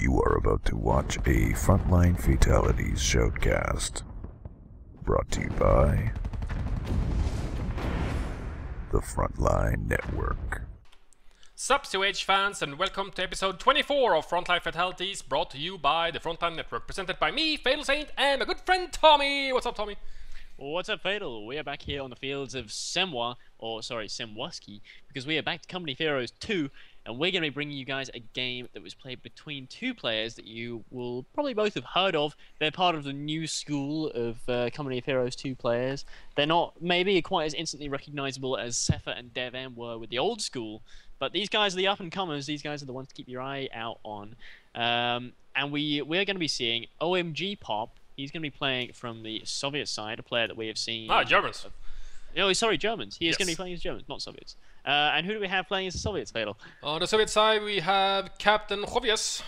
You are about to watch a Frontline Fatalities shoutcast, brought to you by the Frontline Network. Sup COH fans, and welcome to episode 24 of Frontline Fatalities, brought to you by the Frontline Network, presented by me, FatalSaint, and my good friend Tommy. What's up, Tommy? What's up, Fatal? We are back here on the fields of Semwaski, because we are back to Company of Heroes 2, and we're going to be bringing you guys a game that was played between two players that you will probably both have heard of. They're part of the new school of Company of Heroes 2 players. They're not maybe quite as instantly recognizable as Sepha and DevM were with the old school, but these guys are the up-and-comers. These guys are the ones to keep your eye out on. And we're going to be seeing OMGPOP. He's going to be playing from the Soviet side, a player that we have seen... Ah, Germans. Oh, sorry, Germans. He is going to be playing as Germans, not Soviets. And who do we have playing as the Soviets, Fatal? On the Soviet side, we have Captain Chovius.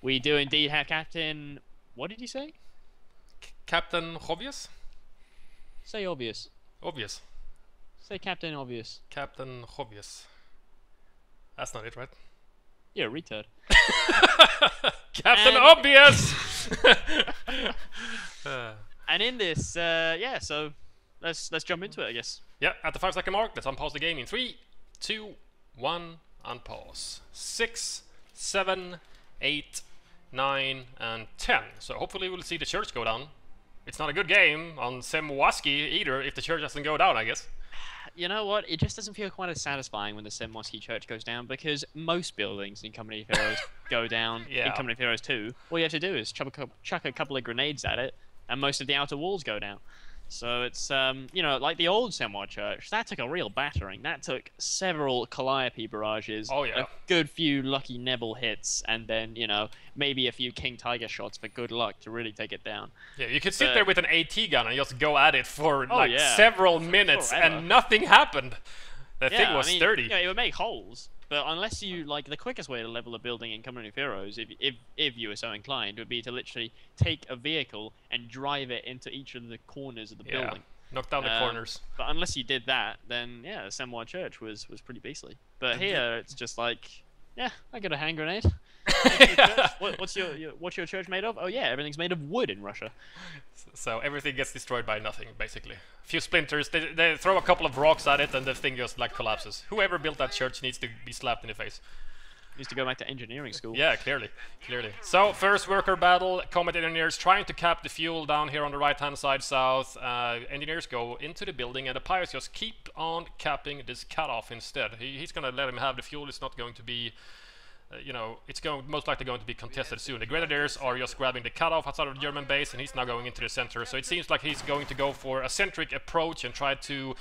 We do indeed have Captain... What did you say? Captain Chovius? Say obvious. Obvious. Say Captain Obvious. Captain Chovius. That's not it, right? You're a retard. Captain Obvious! And in this, so let's jump into it, I guess. Yeah, at the 5-second mark, let's unpause the game in 3, 2, 1, unpause. 6, 7, 8, 9, and 10. So hopefully we'll see the church go down. It's not a good game on Semwaski either if the church doesn't go down, I guess. You know what? It just doesn't feel quite as satisfying when the Semwaski church goes down, because most buildings in Company of Heroes go down in Company of Heroes 2. All you have to do is chuck a couple of grenades at it, and most of the outer walls go down. So it's, you know, like the old Semwa church, that took a real battering. That took several Calliope barrages, a good few lucky Nebel hits, and then, you know, maybe a few King Tiger shots for good luck to really take it down. Yeah, you could sit there with an AT gun and just go at it for several minutes and nothing happened. The thing was sturdy. Yeah, it would make holes. But unless you, like, the quickest way to level a building in Company of Heroes, if you were so inclined, would be to literally take a vehicle and drive it into each of the corners of the building. Knock down the corners. But unless you did that, then, yeah, the Semwa Church was pretty beastly. But here, it's just like, yeah, I got a hand grenade. What's your church made of? Oh yeah, everything's made of wood in Russia. So everything gets destroyed by nothing, basically. A few splinters, they throw a couple of rocks at it and the thing just like collapses. Whoever built that church needs to be slapped in the face. Needs to go back to engineering school. Yeah, clearly. So first worker battle, combat engineers trying to cap the fuel down here on the right hand side south. Engineers go into the building and the pirates just keep on capping this cutoff instead. He's gonna let him have the fuel. It's not going to be... you know, it's most likely going to be contested soon. The Grenadiers are just grabbing the cutoff outside of the German base, and he's now going into the center. So it seems like he's going to go for a centric approach and try to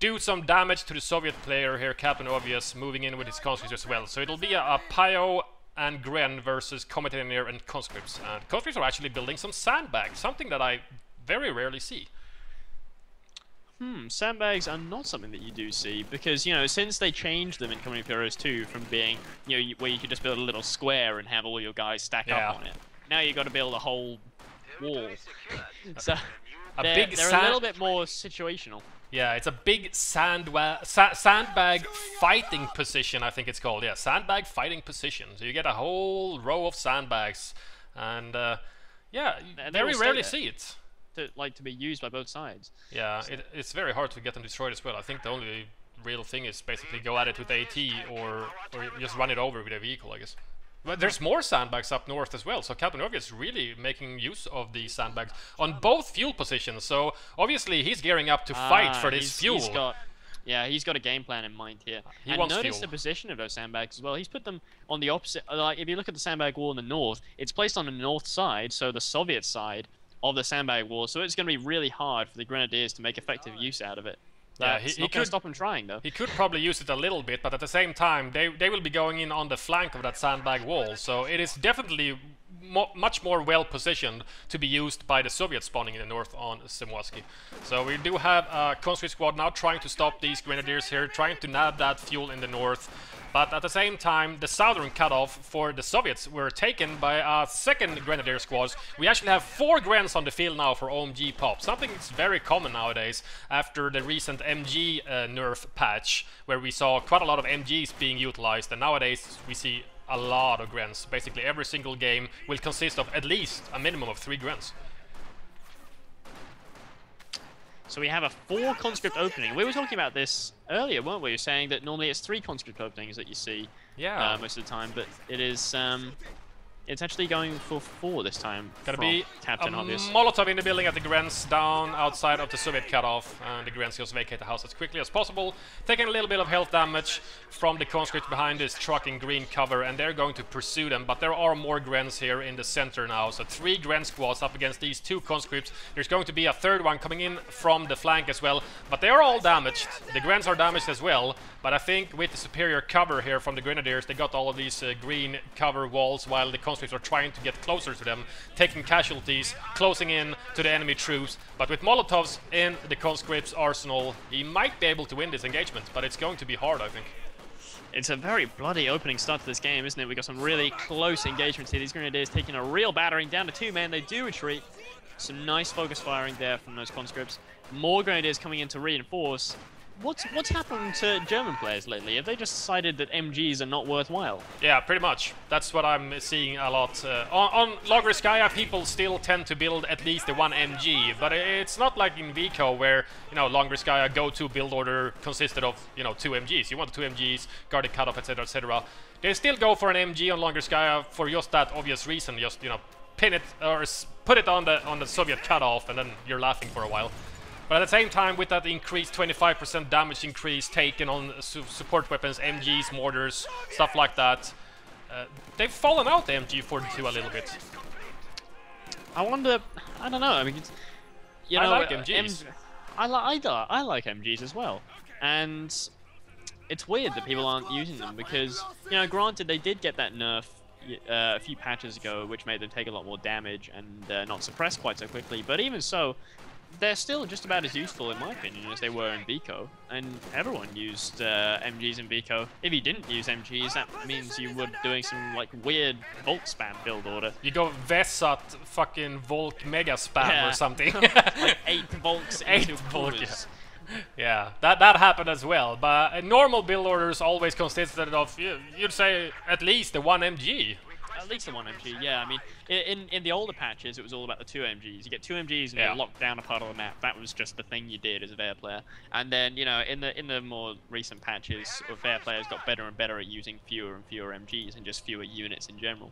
do some damage to the Soviet player here, Captain Obvious, moving in with his conscripts as well. So it'll be a Pio and Gren versus Combat Engineer and conscripts. And conscripts are actually building some sandbags, something that I very rarely see. Sandbags are not something that you do see, because, you know, since they changed them in Company of Heroes 2 from being, you know, where you could just build a little square and have all your guys stack up on it, now you've got to build a whole wall. So they're a little bit more situational. Yeah, it's a big sandbag fighting position, I think it's called. Yeah, sandbag fighting position. So you get a whole row of sandbags, and yeah, very rarely see it. To be used by both sides. Yeah, so it's very hard to get them destroyed as well. I think the only real thing is basically go at it with AT or just run it over with a vehicle, I guess. But there's more sandbags up north as well, so Captain Obvious is really making use of these sandbags on both fuel positions. So obviously he's gearing up to fight for this fuel. He's got a game plan in mind here. He wants notice the position of those sandbags as well. He's put them on the opposite. Like, if you look at the sandbag wall in the north, it's placed on the north side, so the Soviet side of the sandbag wall. So it's going to be really hard for the Grenadiers to make effective use out of it. Yeah, he could stop him trying, though. He could probably use it a little bit, but at the same time, they will be going in on the flank of that sandbag wall. So it is definitely much more well positioned to be used by the Soviets spawning in the north on Semwaski. So we do have a conscript squad now trying to stop these Grenadiers here, trying to nab that fuel in the north. But at the same time, the southern cutoff for the Soviets were taken by a second Grenadier squad. We actually have 4 Grens on the field now for OMGPOP, something that's very common nowadays after the recent MG nerf patch, where we saw quite a lot of MGs being utilized, and nowadays we see a lot of Grens. Basically every single game will consist of at least a minimum of 3 Grens. So we have a 4 conscript opening. We were talking about this earlier, weren't we? Saying that normally it's 3 conscript openings that you see most of the time, but it is it's actually going for 4 this time. Gonna from be Captain a Obvious. Molotov in the building at the Grens down outside of the Soviet cutoff, and the Grens just vacate the house as quickly as possible, taking a little bit of health damage from the conscripts behind this truck in green cover, and they're going to pursue them, but there are more Grens here in the center now, so 3 Gren squads up against these 2 conscripts. There's going to be a 3rd one coming in from the flank as well, but they are all damaged. The Grens are damaged as well, but I think with the superior cover here from the Grenadiers, they got all of these green cover walls while the conscripts are trying to get closer to them, taking casualties, closing in to the enemy troops. But with Molotovs in the conscript's arsenal, he might be able to win this engagement, but it's going to be hard, I think. It's a very bloody opening start to this game, isn't it? We got some really close engagements here. These Grenadiers taking a real battering down to 2 men. They do retreat. Some nice focus firing there from those conscripts. More Grenadiers coming in to reinforce. What's happened to German players lately? Have they just decided that MGs are not worthwhile? Yeah, pretty much. That's what I'm seeing a lot. On Logriskaya, people still tend to build at least the 1 MG, but it's not like in Vico where, you know, Logriskaya go-to build order consisted of, you know, 2 MGs. You want 2 MGs, guarded cutoff, etc., etc. They still go for an MG on Logriskaya for just that obvious reason. Just, you know, pin it or put it on the Soviet cutoff, and then you're laughing for a while. But at the same time, with that increased 25% damage increase taken on support weapons, MGs, mortars, stuff like that, they've fallen out the MG42 a little bit. I wonder, I don't know, I mean, you know, I like MGs. I like MGs as well. And it's weird that people aren't using them because, you know, granted they did get that nerf a few patches ago, which made them take a lot more damage and not suppress quite so quickly, but even so, they're still just about as useful, in my opinion, as they were in Vico, and everyone used MGs in Vico. If you didn't use MGs, that means you were doing some, like, weird Volk spam build order. You go Vesat fucking Volk Mega spam or something. Like 8 Volks into 8 Volk, Pumas. Yeah, that happened as well, but normal build orders always consisted of, you'd say, at least the 1 MG. At least the 1 MG, yeah. I mean, in the older patches, it was all about the 2 MGs. You get 2 MGs and you lock down a part of the map. That was just the thing you did as a Vare player. And then, you know, in the more recent patches, Vare players got better and better at using fewer and fewer MGs and just fewer units in general.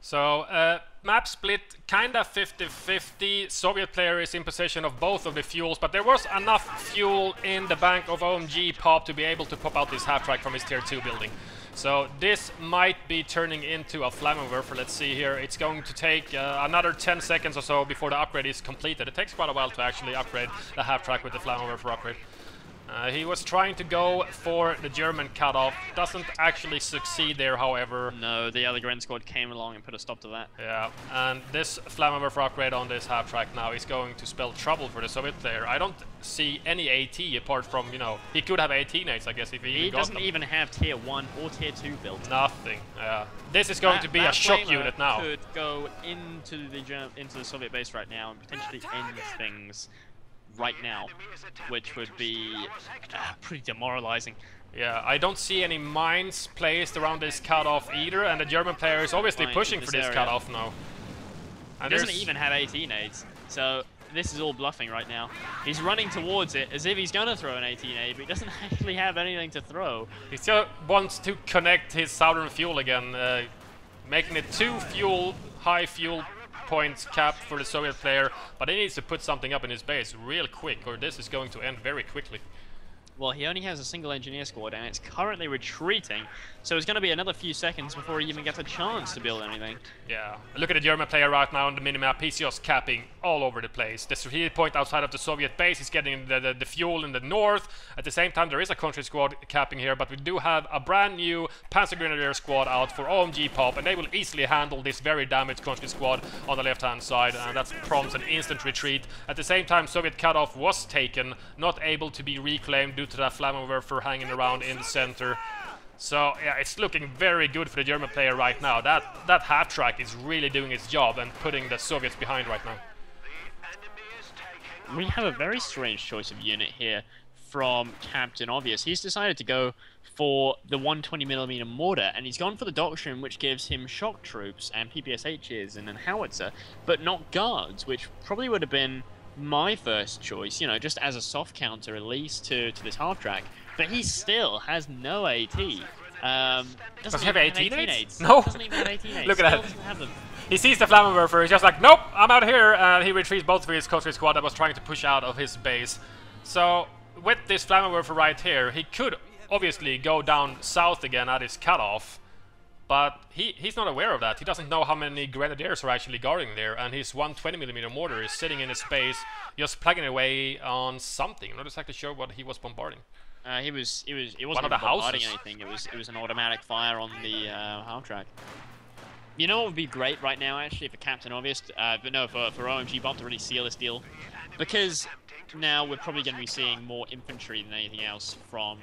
So, map split kinda 50-50. Soviet player is in possession of both of the fuels, but there was enough fuel in the bank of OMGPOP to be able to pop out this half-track from his tier 2 building. So this might be turning into a Flammenwerfer. Let's see here. It's going to take another 10 seconds or so before the upgrade is completed. It takes quite a while to actually upgrade the half-track with the Flammenwerfer upgrade. He was trying to go for the German cutoff. Doesn't actually succeed there, however. No, the other Gren squad came along and put a stop to that. Yeah, and this Flammenwerfer upgrade on this half-track now is going to spell trouble for the Soviet player. I don't see any AT apart from, you know, he could have AT nades, I guess, if he got them. Doesn't even have tier 1 or tier 2 built. Nothing, yeah. This is going to be a shock unit now. Could go into the Soviet base right now and potentially end things right now, which would be pretty demoralizing. Yeah, I don't see any mines placed around this cutoff either, and the German player is obviously pushing for this cutoff now. And he doesn't even have AT nades, so this is all bluffing right now. He's running towards it as if he's gonna throw an AT nade, but he doesn't actually have anything to throw. He still wants to connect his southern fuel again, making it 2 high fuel points capped for the Soviet player, but he needs to put something up in his base real quick, or this is going to end very quickly. Well, he only has a single engineer squad, and it's currently retreating, so it's going to be another few seconds before he even gets a chance to build anything. Yeah, look at the German player right now on the minimap. He's just capping all over the place. The strategic point outside of the Soviet base is getting the fuel in the north. At the same time, there is a country squad capping here, but we do have a brand new Panzer Grenadier squad out for OMGPOP, and they will easily handle this very damaged country squad on the left-hand side, and that prompts an instant retreat. At the same time, Soviet cutoff was taken, not able to be reclaimed due to that Flammenwerfer hanging around in the center. So yeah, it's looking very good for the German player right now. That half-track is really doing its job and putting the Soviets behind right now. We have a very strange choice of unit here from Captain Obvious. He's decided to go for the 120mm mortar, and he's gone for the doctrine, which gives him shock troops and PPSHs and then howitzer, but not guards, which probably would have been my first choice, you know, just as a soft counter at least to this half track. But he still has no AT. Does he have 18 aids? No. Doesn't even have 18 aids. Look at that. Doesn't have them. He sees the Flammenwerfer, he's just like, nope, I'm out here, and he retrieves both of his coastal squad that was trying to push out of his base. So, with this Flammenwerfer right here, he could obviously go down south again at his cutoff, but he's not aware of that. He doesn't know how many grenadiers are actually guarding there, and his 120mm mortar is sitting in his base, just plugging away on something. I'm not exactly sure what he was bombarding. It wasn't One of the bombarding houses. anything. It was an automatic fire on the half track. You know what would be great right now, actually, for Captain Obvious, but no, for OMGPOP to really seal this deal, because now we're probably going to be seeing more infantry than anything else from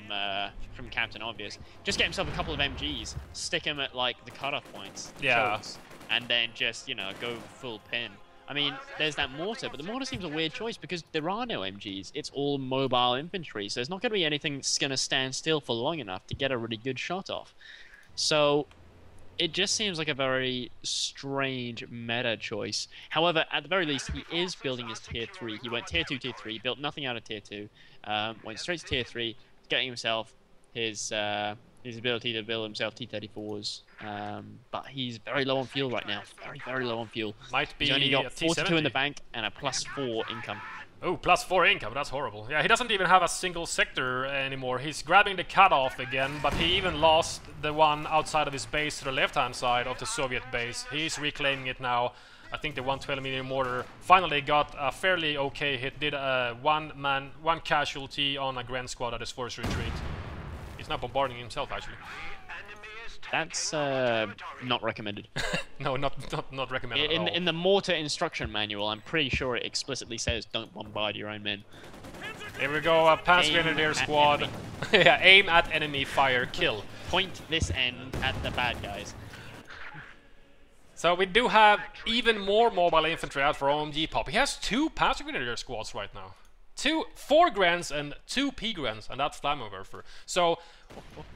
Captain Obvious. Just get himself a couple of MGs, stick him at like the cutoff points, Yeah, chokes, and then just, you know, go full pin. I mean, there's that mortar, but the mortar seems a weird choice because there are no MGs. It's all mobile infantry, so there's not going to be anything that's going to stand still for long enough to get a really good shot off. So it just seems like a very strange meta choice. However, at the very least, he is building his tier 3. He went tier 2, tier 3, built nothing out of tier 2, went straight to tier 3, getting himself his ability to build himself T-34s. But he's very low on fuel right now. Very, very low on fuel. might be He's only got a 42 in the T70. bank and a +4 income. Oh, +4 income, that's horrible. Yeah, he doesn't even have a single sector anymore. He's grabbing the cutoff again, but he even lost the one outside of his base to the left-hand side of the Soviet base. He's reclaiming it now. I think the 120mm mortar finally got a fairly okay hit, did a one casualty on a Grand squad at his forced retreat. He's now bombarding himself, actually. That's not recommended. No, not recommended at all. In the mortar instruction manual, I'm pretty sure it explicitly says don't bombard your own men. Here we go, a Panzer Aim Grenadier at squad. enemy. Yeah, aim at enemy, fire, kill. Point this end at the bad guys. So we do have even more mobile infantry out for OMGPOP. He has 2 Panzer Grenadier squads right now. 4 Grens and 2 P-Grens, and that's Flammenwerfer. So,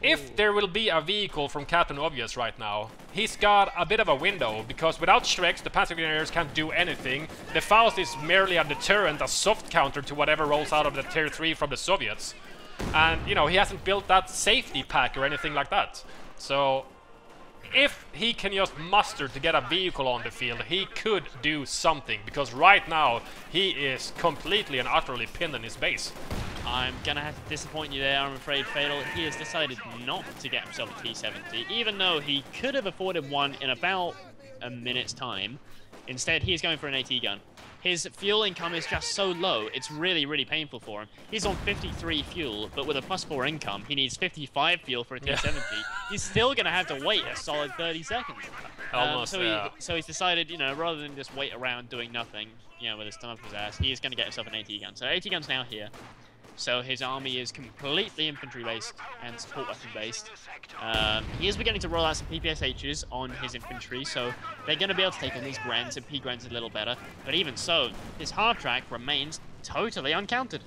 if there will be a vehicle from Captain Obvious right now, he's got a bit of a window, because without Shreks, the Panzer Grenadiers can't do anything. The Faust is merely a deterrent, a soft counter to whatever rolls out of the Tier 3 from the Soviets. And, you know, he hasn't built that safety pack or anything like that. So, if he can just muster to get a vehicle on the field, he could do something, because right now he is completely and utterly pinned in his base. I'm gonna have to disappoint you there, I'm afraid, Fatal. He has decided not to get himself a T-70, even though he could have afforded one in about a minute's time. Instead, he is going for an AT gun. His fuel income is just so low, it's really, really painful for him. He's on 53 fuel, but with a +4 income, he needs 55 fuel for a T-70. He's still going to have to wait a solid 30 seconds. Almost, yeah. So he's decided, you know, rather than just wait around doing nothing, you know, with his thumb up his ass, he is going to get himself an AT gun. So AT gun's now here. So his army is completely infantry-based and support weapon-based. He is beginning to roll out some PPSHs on his infantry, so they're going to be able to take on these Grens and P-Grens a little better. But even so, his hard track remains totally uncounted.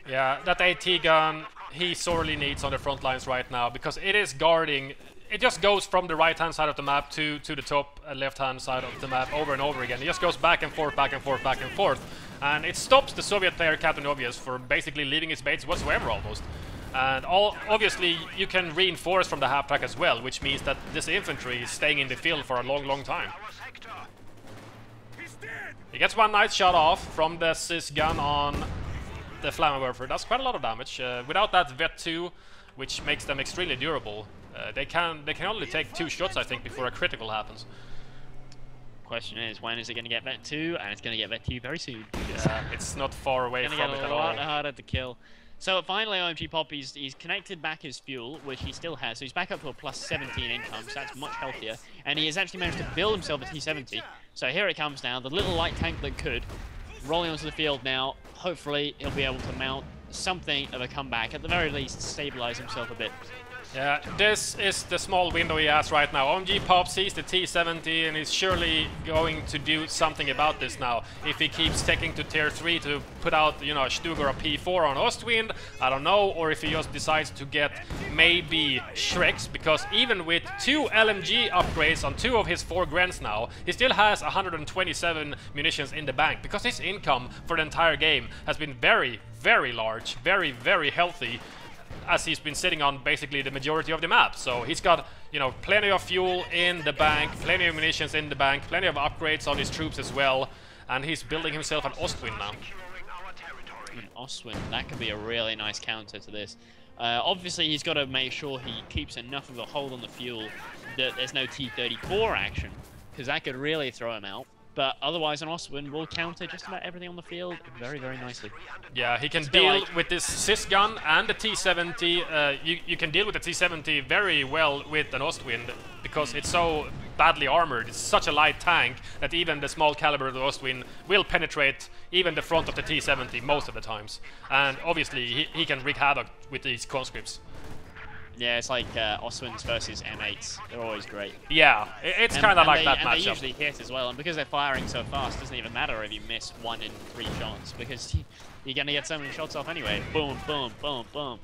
Yeah, that AT gun he sorely needs on the front lines right now, because it is guarding. It just goes from the right-hand side of the map to the top left-hand side of the map over and over again. It just goes back and forth, back and forth, back and forth. And it stops the Soviet player Captain Obvious from basically leaving his base whatsoever, almost. And obviously you can reinforce from the half track as well, which means that this infantry is staying in the field for a long, long time. He gets one nice shot off from the Sis gun on the Flammenwerfer. That's quite a lot of damage. Without that Vet 2, which makes them extremely durable, they can only take 2 shots, I think, before a critical happens. Question is, when is it going to get Vet 2? And it's going to get Vet 2 very soon. Yeah, it's not far away from it It's at going to get a lot all. harder to kill. So finally, OMGPOP, he's connected back his fuel, which he still has. So he's back up to a +17 income, so that's much healthier. And he has actually managed to build himself a T-70. So here it comes now, the little light tank that could. Rolling onto the field now. Hopefully, he'll be able to mount something of a comeback. At the very least, stabilize himself a bit. Yeah, this is the small window he has right now. OMGPOP sees the T70 and is surely going to do something about this now. If he keeps taking to tier 3 to put out, you know, a Stug or a P4 on Ostwind, I don't know, or if he just decides to get maybe Shreks, because even with 2 LMG upgrades on 2 of his 4 Grens now, he still has 127 munitions in the bank, because his income for the entire game has been very, very large, very, very healthy, as he's been sitting on basically the majority of the map. So he's got, you know, plenty of fuel in the bank, plenty of munitions in the bank, plenty of upgrades on his troops as well, and he's building himself an Ostwind now. Ostwind, that could be a really nice counter to this. Obviously he's got to make sure he keeps enough of a hold on the fuel that there's no T34 action, because that could really throw him out. But otherwise, an Ostwind will counter just about everything on the field very, very nicely. Yeah, he can deal with this Sys gun and the T70. You can deal with the T70 very well with an Ostwind, because it's so badly armored. It's such a light tank that even the small caliber of the Ostwind will penetrate even the front of the T70 most of the times. And obviously, he can wreak havoc with these conscripts. Yeah, it's like Ostwinds versus M8s. They're always great. Yeah, it's kind of like that matchup. And they usually hit as well, and because they're firing so fast, it doesn't even matter if you miss 1 in 3 shots, because you're going to get so many shots off anyway. Boom, boom, boom, boom.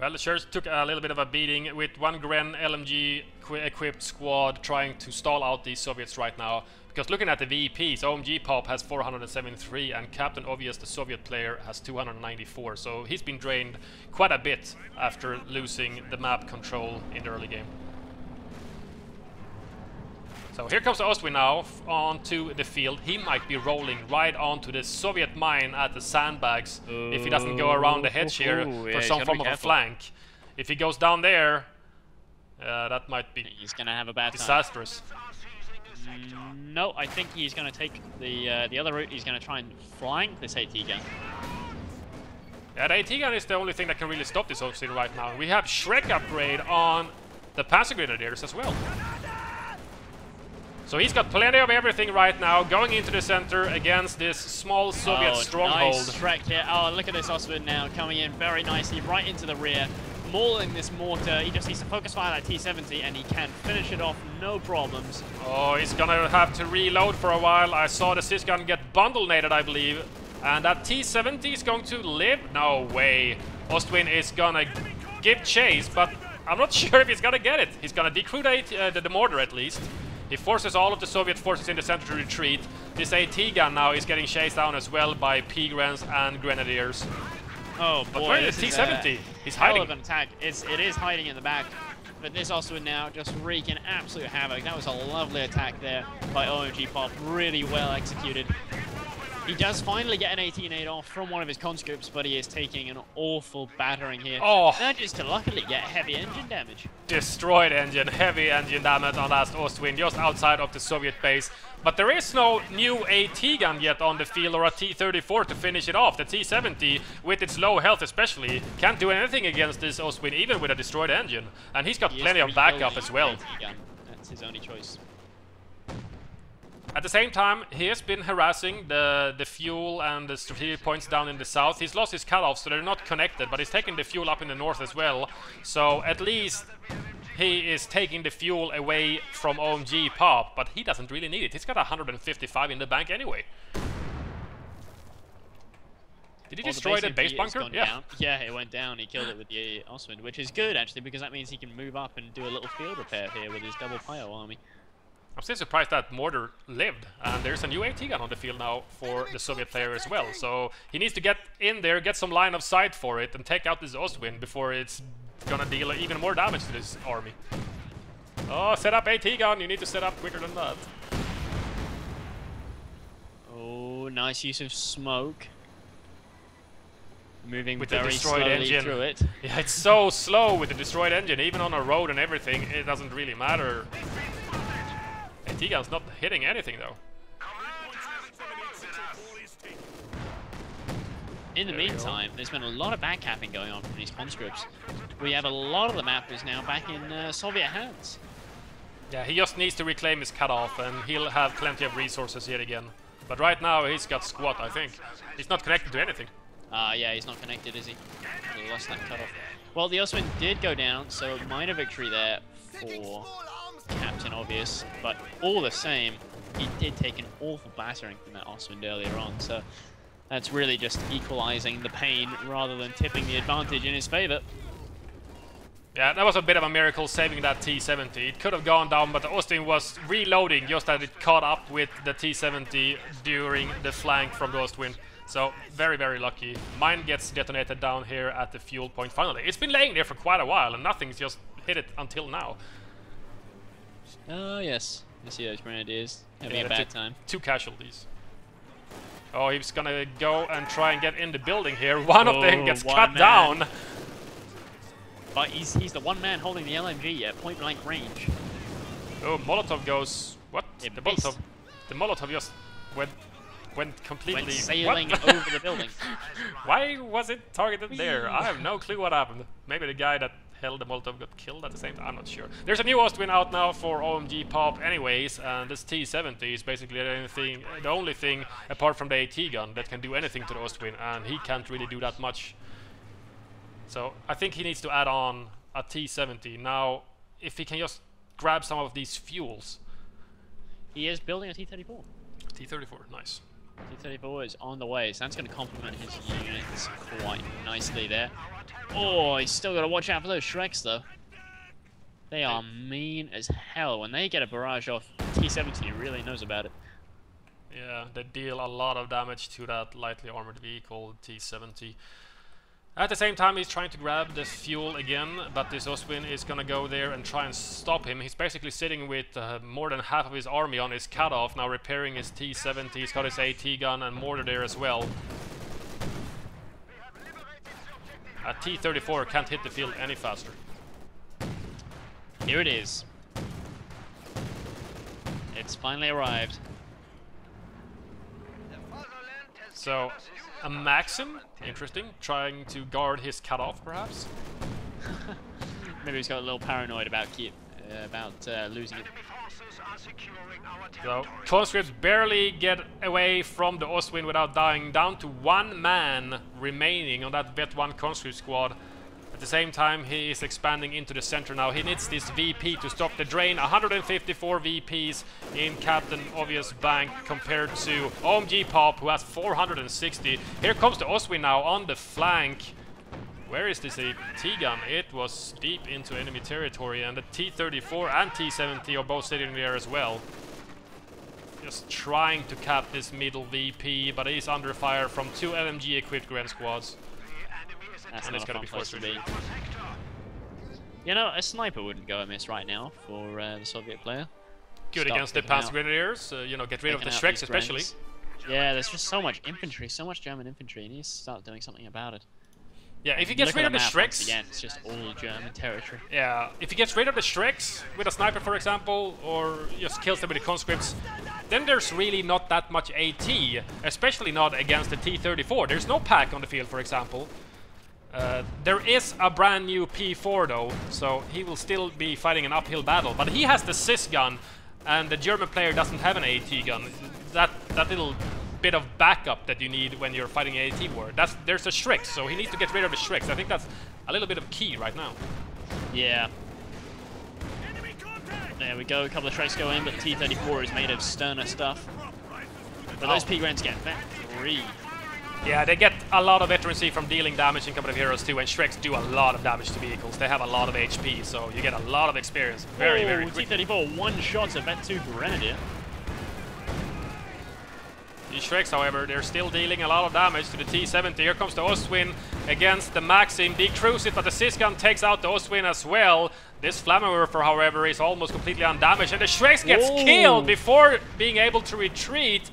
Well, the Shurs took a little bit of a beating with 1 Gren LMG equipped squad trying to stall out these Soviets right now. Because looking at the VPs, OMGPOP has 473 and Captain Obvious, the Soviet player, has 294. So he's been drained quite a bit after losing the map control in the early game. So here comes Ostwind now onto the field. He might be rolling right onto the Soviet mine at the sandbags if he doesn't go around the hedge here for some form of a flank. If he goes down there, that might be he's gonna have a bad disastrous. No, I think he's going to take the other route. He's going to try and flank this AT gun. Yeah, the AT gun is the only thing that can really stop this Ostwind right now. We have Shrek upgrade on the Panzer Grenadiers as well. So he's got plenty of everything right now, going into the center against this small Soviet stronghold. Nice Shrek here. Oh, look at this Ostwind now, coming in very nicely right into the rear, mauling this mortar. He just needs to focus fire that T70 and he can finish it off, no problems. Oh, he's gonna have to reload for a while. I saw the Sys gun get bundle-nated, I believe. And that T70 is going to live? No way. Ostwind is gonna give chase, but I'm not sure if he's gonna get it. He's gonna decrew the mortar at least. He forces all of the Soviet forces in the center to retreat. This AT gun now is getting chased down as well by P-Grens and Grenadiers. Oh boy, but where is the T70? He's hiding. Hell of an attack. It is hiding in the back. But this Ostwind now just wreaking absolute havoc. That was a lovely attack there by OMGPOP. Really well executed. He does finally get an 18-8 off from one of his conscripts, but he is taking an awful battering here. Oh! Manages to luckily get heavy engine damage. Destroyed engine, heavy engine damage on last Ostwind, just outside of the Soviet base. But there is no new AT gun yet on the field, or a T-34 to finish it off. The T-70, with its low health especially, can't do anything against this Ostwind, even with a destroyed engine. And he's got plenty of backup as well. That's his only choice. At the same time, he has been harassing the fuel and the strategic points down in the south. He's lost his cutoff, so they're not connected, but he's taking the fuel up in the north as well. So at least he is taking the fuel away from OMGPOP, but he doesn't really need it. He's got 155 in the bank anyway. Did he destroy the base bunker? Yeah. Yeah, it went down. He killed it with the Ostwind, which is good actually, because that means he can move up and do a little field repair here with his double Pio army. I'm still surprised that mortar lived, and there's a new AT gun on the field now for the Soviet player as well. So he needs to get in there, get some line of sight for it, and take out this Ostwind before it's gonna deal even more damage to this army. Oh, set up AT gun! You need to set up quicker than that. Oh, nice use of smoke. Moving with very the destroyed slowly engine through it. Yeah, it's so slow with the destroyed engine, even on a road and everything. It doesn't really matter. AT gun's not hitting anything though. In the meantime, there's been a lot of backcapping going on from these conscripts. We have a lot of the mappers now back in Soviet hands. Yeah, he just needs to reclaim his cutoff and he'll have plenty of resources yet again. But right now he's got squat, I think. He's not connected to anything. Yeah, he's not connected, is he? He lost that cutoff. Well, the Ostwind did go down, so minor victory there for Captain Obvious, but all the same, he did take an awful battering from that Ostwind earlier on, so that's really just equalizing the pain rather than tipping the advantage in his favor. Yeah, that was a bit of a miracle saving that T-70. It could have gone down, but the Ostwind was reloading just as it caught up with the T-70 during the flank from the Ostwind. So, very, very lucky. Mine gets detonated down here at the fuel point finally. It's been laying there for quite a while and nothing's just hit it until now. Oh, yes. I see those grenadiers having a bad time. 2 casualties. Oh, he's gonna go and try and get in the building here. One of them gets cut down. But he's the one man holding the LMG at point blank range. Oh, Molotov goes... What? The Molotov just went completely... Went sailing over the building. Why was it targeted there? I have no clue what happened. Maybe the guy that held the Molotov got killed at the same time. I'm not sure. There's a new Ostwind out now for OMGPOP anyways, and this T-70 is basically the only thing apart from the AT gun that can do anything to the Ostwind, and he can't really do that much. So I think he needs to add on a T-70. Now, if he can just grab some of these fuels. He is building a T-34. T-34, nice. T-34 is on the way, so that's going to complement his units quite nicely there. Oh, he's still got to watch out for those Shreks, though. They are mean as hell. When they get a barrage off T-70, he really knows about it. Yeah, they deal a lot of damage to that lightly armored vehicle, T-70. At the same time, he's trying to grab the fuel again, but this Ostwind is gonna go there and try and stop him. He's basically sitting with more than half of his army on his cutoff, now repairing his T-70. He's got his AT gun and mortar there as well. A T-34 can't hit the field any faster. Here it is. It's finally arrived. So, a Maxim, interesting, trying to guard his cutoff, perhaps. Maybe he's got a little paranoid about losing it. So, conscripts barely get away from the Ostwind without dying, down to 1 man remaining on that Vet 1 conscript squad. At the same time, he is expanding into the center now. He needs this VP to stop the drain. 154 VPs in Captain Obvious Bank compared to OMGPOP, who has 460. Here comes the Ostwind now on the flank. Where is this AT gun? It was deep into enemy territory, and the T-34 and T-70 are both sitting there as well. Just trying to cap this middle VP, but he's under fire from 2 LMG-equipped Gren squads. That's and it's going to be forced to be. You know, a sniper wouldn't go amiss right now for the Soviet player. Good against the Panzer Grenadiers, you know, get rid of the Shreks especially. Yeah, there's just so much infantry, so much German infantry, and he needs to start doing something about it. Yeah, if he gets rid of the Shreks... Again, it's just all German territory. Yeah, if he gets rid of the Shreks with a sniper, for example, or just kills them with the conscripts, then there's really not that much AT, especially not against the T-34. There's no pack on the field, for example. There is a brand new P4 though, so he will still be fighting an uphill battle. But he has the SIS gun, and the German player doesn't have an AT gun. That little bit of backup that you need when you're fighting an AT war. There's a Shreks, so he needs to get rid of the Shreks. I think that's a little bit of key right now. Yeah. There we go, a couple of Shreks go in, but the T-34 is made of sterner stuff. But those P-Grens get that 3. Yeah, they get a lot of veterancy from dealing damage in Company of Heroes too, and Shreks do a lot of damage to vehicles. They have a lot of HP, so you get a lot of experience. Very quick. T-34 one-shots a Vet 2 Grenadier. These Shreks, however, they're still dealing a lot of damage to the T-70. Here comes the Ostwind against the Maxim. Decruise it, but the SIS gun takes out the Ostwind as well. This Flammenwerfer, however, is almost completely undamaged, and the Shreks gets killed before being able to retreat.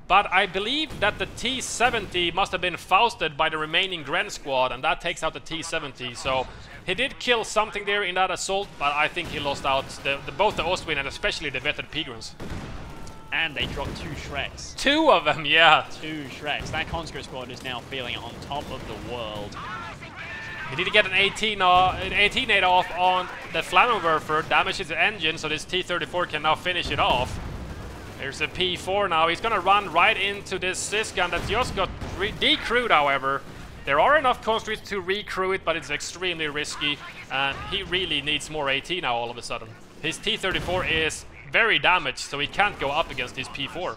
But I believe that the T-70 must have been fausted by the remaining Gren squad, and that takes out the T-70. So he did kill something there in that assault, but I think he lost out both the Ostwind and especially the vetted P-Grens. And they dropped 2 Shreks. 2 of them, yeah. 2 Shreks. That conscript squad is now feeling on top of the world. He did get an 18 off on the Flammenwerfer, damages the engine, so this T-34 can now finish it off. There's a P4 now. He's gonna run right into this SIS gun that just got decrewed, however. There are enough conscripts to recrew it, but it's extremely risky, and he really needs more AT now all of a sudden. His T-34 is very damaged, so he can't go up against his P4.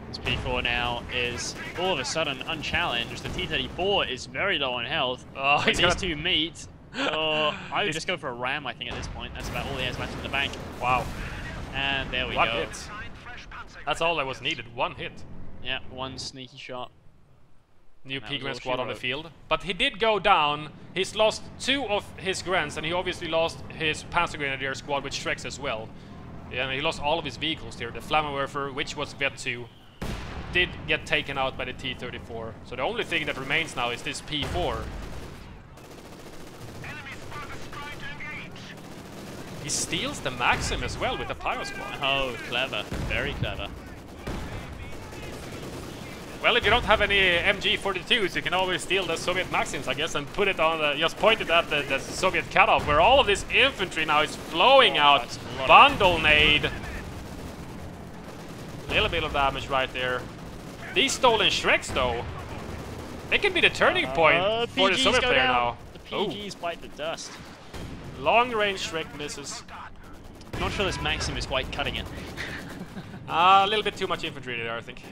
This P4 now is all of a sudden unchallenged. The T-34 is very low on health. Oh, When these two meet, I would just go for a ram, I think, at this point. That's about all he has left in the bank. Wow. And there we One go. hit. That's all that was needed. One hit. Yeah, one sneaky shot. New That P was all Grand she squad on the wrote. field. But he did go down. He's lost 2 of his Grants, and he obviously lost his Panzer Grenadier squad with Shreks as well. Yeah, and he lost all of his vehicles here. The Flammenwerfer, which was Vet 2, did get taken out by the T-34. So the only thing that remains now is this P4. He steals the Maxim as well with the Pyro squad. Oh, clever. Very clever. Well, if you don't have any MG42s, you can always steal the Soviet Maxims, I guess, and put it on the, just point it at the Soviet cutoff, where all of this infantry now is flowing out. that's a lot of Bundle nade. Little bit of damage right there. These stolen Shreks, though, they can be the turning point for the PGs Soviet go player down. now. The PGs bite the dust. Long range Shrek misses. Not sure this Maxim is quite cutting it. A little bit too much infantry there, I think.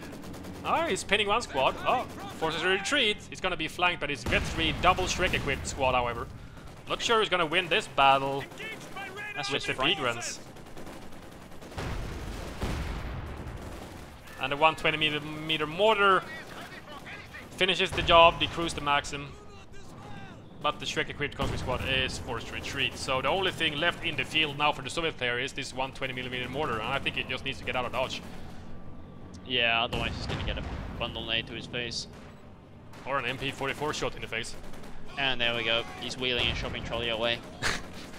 Oh, he's pinning one squad. Oh, forces a retreat. He's gonna be flanked by his Vet 3 double Shrek equipped squad, however. Not sure who's gonna win this battle That's with just the frightening. P-Grants. And the 120 meter mortar finishes the job, decrews the Maxim. But the Shrek equipped conscript squad is forced to retreat. So the only thing left in the field now for the Soviet player is this 120mm mortar, and I think it just needs to get out of dodge. Yeah, otherwise he's gonna get a bundle nade to his face. Or an MP44 shot in the face. And there we go. He's wheeling a shopping trolley away.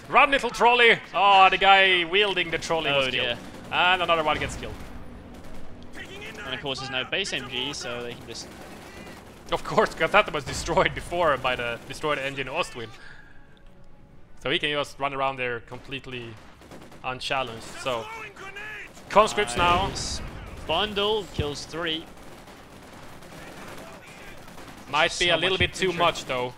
Run, little trolley! Oh, the guy wielding the trolley was Oh, killed. dear. And another one gets killed. And of course there's no base MG, so they can just... Of course, because that was destroyed before by the destroyed engine Ostwind. So he can just run around there completely unchallenged. So, conscripts now. Nice. Bundle kills 3. Might be So a little much bit too infantry. much, though,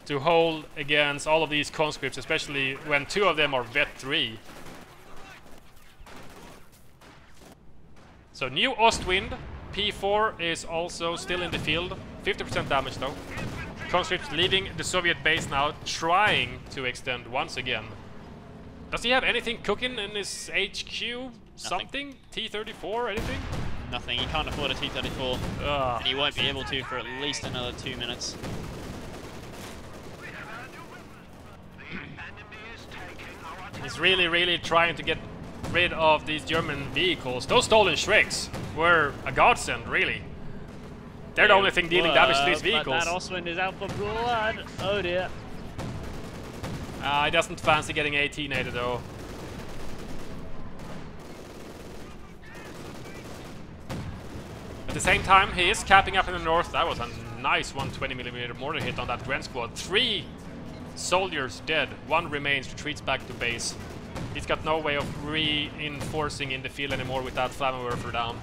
to hold against all of these conscripts, especially when 2 of them are Vet 3. So new Ostwind, P4 is also still in the field, 50% damage though. Conscripts leaving the Soviet base now, trying to extend once again. Does he have anything cooking in his HQ? Something? T-34, anything? Nothing. He can't afford a T-34. Ugh. And he won't be able to for at least another 2 minutes. He's really trying to get rid of these German vehicles. Those stolen Shreks were a godsend, really. They're the only thing dealing damage to these vehicles. But that Ostwind is out for blood. Oh dear. He doesn't fancy getting 18-aided though. At the same time, he is capping up in the north. That was a nice 120mm mortar hit on that Grand squad. 3 soldiers dead. 1 remains, retreats back to base. He's got no way of reinforcing in the field anymore with that Flammenwerfer down.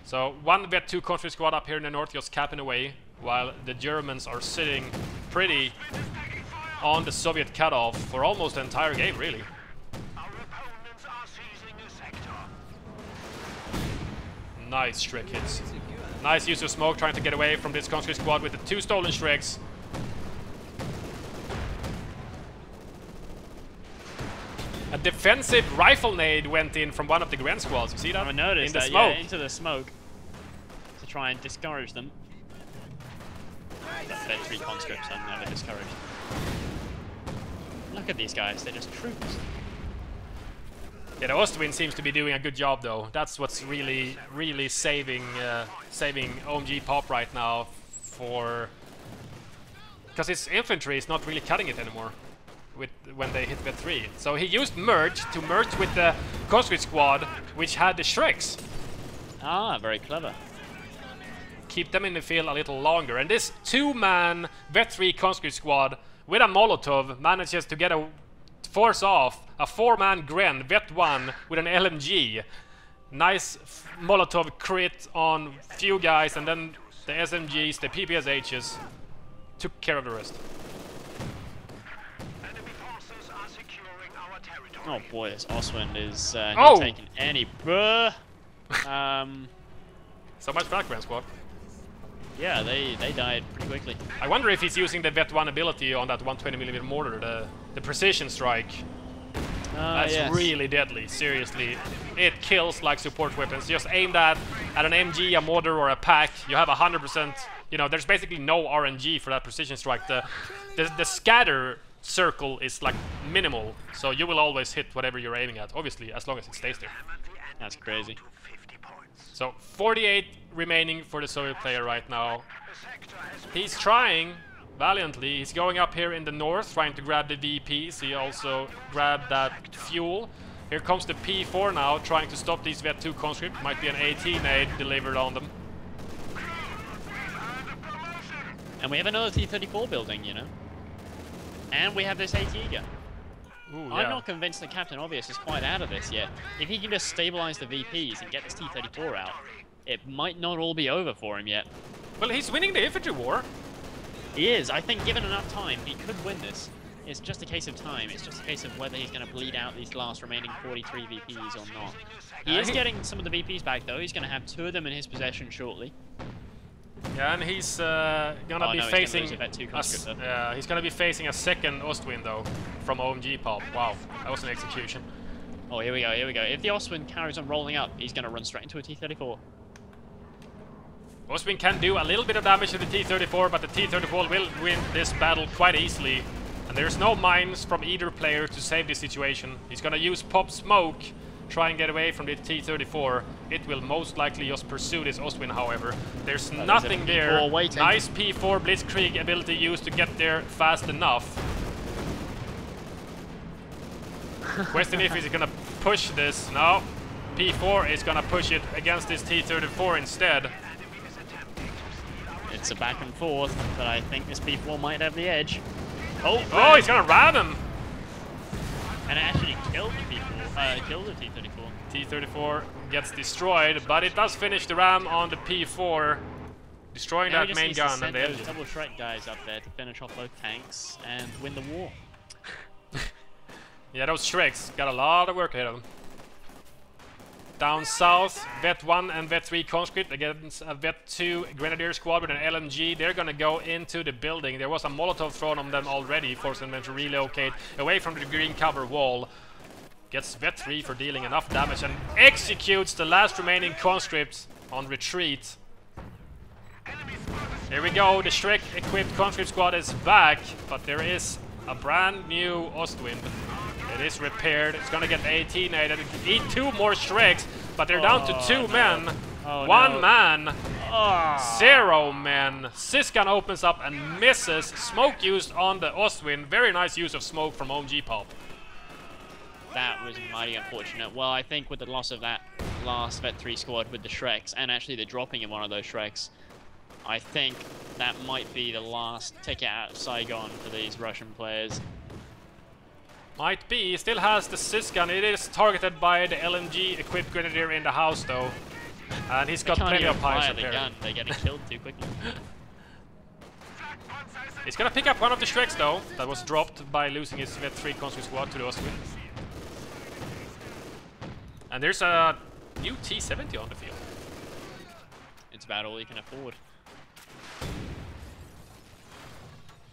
So 1 Vet 2 conscript squad up here in the north just capping away, while the Germans are sitting pretty on the Soviet cutoff for almost the entire game, really. Nice Shrek hits. Nice use of smoke trying to get away from this conscript squad with the 2 stolen Shreks. A defensive rifle nade went in from one of the Grand squads. You see that? I noticed in the that, smoke. yeah, into the smoke. To try and discourage them. But Vet 3 conscripts are never discouraged. Look at these guys, they're just troops. Yeah, the Ostwind seems to be doing a good job, though. That's what's really saving OMGPOP right now, for because his infantry is not really cutting it anymore when they hit Vet 3. So he used merge to merge with the conscript squad, which had the Shreks. Ah, very clever. Keep them in the field a little longer. And this 2-man Vet 3 conscript squad with a Molotov manages to get a force off a 4-man Gren Vet 1 with an LMG. Nice Molotov crit on few guys, and then the SMGs, the PPSHs, took care of the rest. Oh boy, this Ostwind is not taking any. So much for that Grand Squad. Yeah, they died pretty quickly. I wonder if he's using the Vet 1 ability on that 120mm mortar, the precision strike. That's really deadly, seriously. It kills like support weapons. Just aim that at an MG, a mortar, or a pack. You have 100%, you know, there's basically no RNG for that precision strike. The scatter circle is like minimal, so you will always hit whatever you're aiming at, obviously, as long as it stays there. That's crazy. So 48 remaining for the Soviet player right now. He's trying valiantly. He's going up here in the north, trying to grab the VPs. He also grabbed that fuel. Here comes the P4 now, trying to stop these Vet 2 conscript. Might be an 18 delivered on them. And we have another T-34 building, you know. And we have this AT gun. Ooh, I'm not convinced that Captain Obvious is quite out of this yet. If he can just stabilize the VPs and get this T-34 out, it might not all be over for him yet. Well, he's winning the infantry war. He is. I think given enough time, he could win this. It's just a case of time. It's just a case of whether he's going to bleed out these last remaining 43 VPs or not. He is getting some of the VPs back, though. He's going to have 2 of them in his possession shortly. Yeah, and he's gonna be facing. He's gonna be facing a second Ostwind though from OMGPOP. Wow, that was an execution. Oh, here we go, here we go. If the Ostwind carries on rolling up, he's gonna run straight into a T-34. Ostwind can do a little bit of damage to the T-34, but the T-34 will win this battle quite easily. And there's no mines from either player to save this situation. He's gonna use pop smoke, try and get away from the T-34. It will most likely just pursue this Ostwind, however. There's nothing there. Nice P4 Blitzkrieg ability used to get there fast enough. Question if he's gonna push this. No. P4 is gonna push it against this T-34 instead. It's a back and forth, but I think this P4 might have the edge. Oh, he's gonna ram him! And it actually killed the P4, killed the T-34. T-34 gets destroyed, but it does finish the ram on the P4, destroying that main gun and the engine. Double Shrek guys up there to finish off both tanks and win the war. Yeah, those Shreks got a lot of work ahead of them. Down south, Vet 1 and Vet 3 conscript against a Vet 2 Grenadier squad with an LMG. They're gonna go into the building. There was a Molotov thrown on them already, forcing them to relocate away from the green cover wall. Gets Vet 3 for dealing enough damage and executes the last remaining conscripts on retreat. Here we go, the Shrek-equipped conscript squad is back, but there is a brand new Ostwind. It is repaired. It's gonna get 18-8 and eat 2 more Shreks, but they're down to 2 men. 1 man. 0 men. Siskan opens up and misses. Smoke used on the Ostwind. Very nice use of smoke from OMGPOP. That was mighty unfortunate. Well, I think with the loss of that last Vet 3 squad with the Shreks, and actually the dropping in one of those Shreks, I think that might be the last ticket out of Saigon for these Russian players. Might be. He still has the Siskan. It is targeted by the LMG-equipped Grenadier in the house, though. And he's got plenty of pies up here. They're getting killed too quickly. He's gonna pick up one of the Shreks, though. That was dropped by losing his Vet 3 conscript squad to the Ostwind. And there's a new T-70 on the field. It's about all you can afford.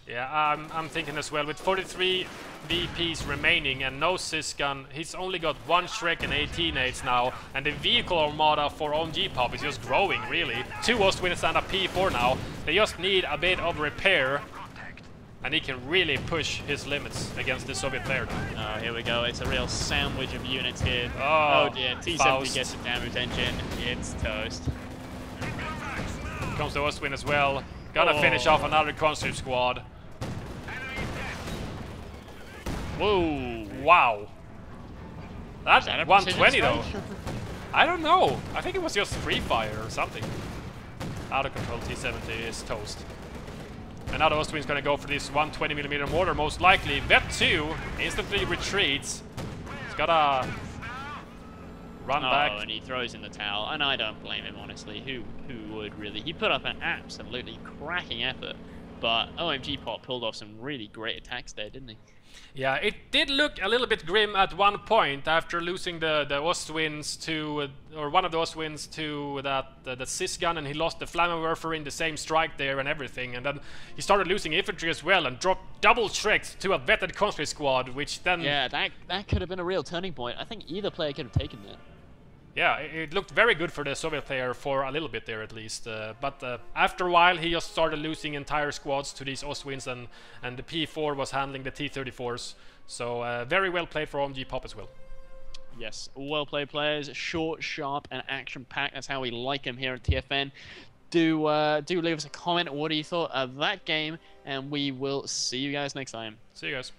Yeah, I'm thinking as well. With 43 VPs remaining and no Siskan, he's only got 1 Shrek and 18-8s now. And the vehicle armada for OMGPOP is just growing, really. 2 Ostwinds and a P4 now. They just need a bit of repair. And he can really push his limits against the Soviet player now. Oh, here we go. It's a real sandwich of units here. Oh dear. T-70 Faust gets a damage engine. It's toast. Comes the Ostwind as well. Gonna finish off another conscript squad. Whoa. Wow. That's that 120 though. I don't know. I think it was just free fire or something. Out of control T-70 is toast. And now the Ostwind's gonna go for this 120mm mortar, most likely. Vet 2 instantly retreats. He's got a Run back. And he throws in the towel, and I don't blame him, honestly. Who would really? He put up an absolutely cracking effort, but OMGPOP pulled off some really great attacks there, didn't he? Yeah, it did look a little bit grim at one point after losing the Ostwinds to, or one of the Ostwinds to the Sis gun, and he lost the Flammenwerfer in the same strike there and everything, and then he started losing infantry as well and dropped double Shreks to a vetted conscript squad, which then... Yeah, that could have been a real turning point. I think either player could have taken that. Yeah, it looked very good for the Soviet player for a little bit there at least, but after a while he just started losing entire squads to these Ostwinds, and the P4 was handling the T-34s, so very well played for OMGPOP as well. Yes, well played players, short, sharp, and action-packed. That's how we like them here at TFN. Do leave us a comment. What do you thought of that game? And we will see you guys next time. See you guys.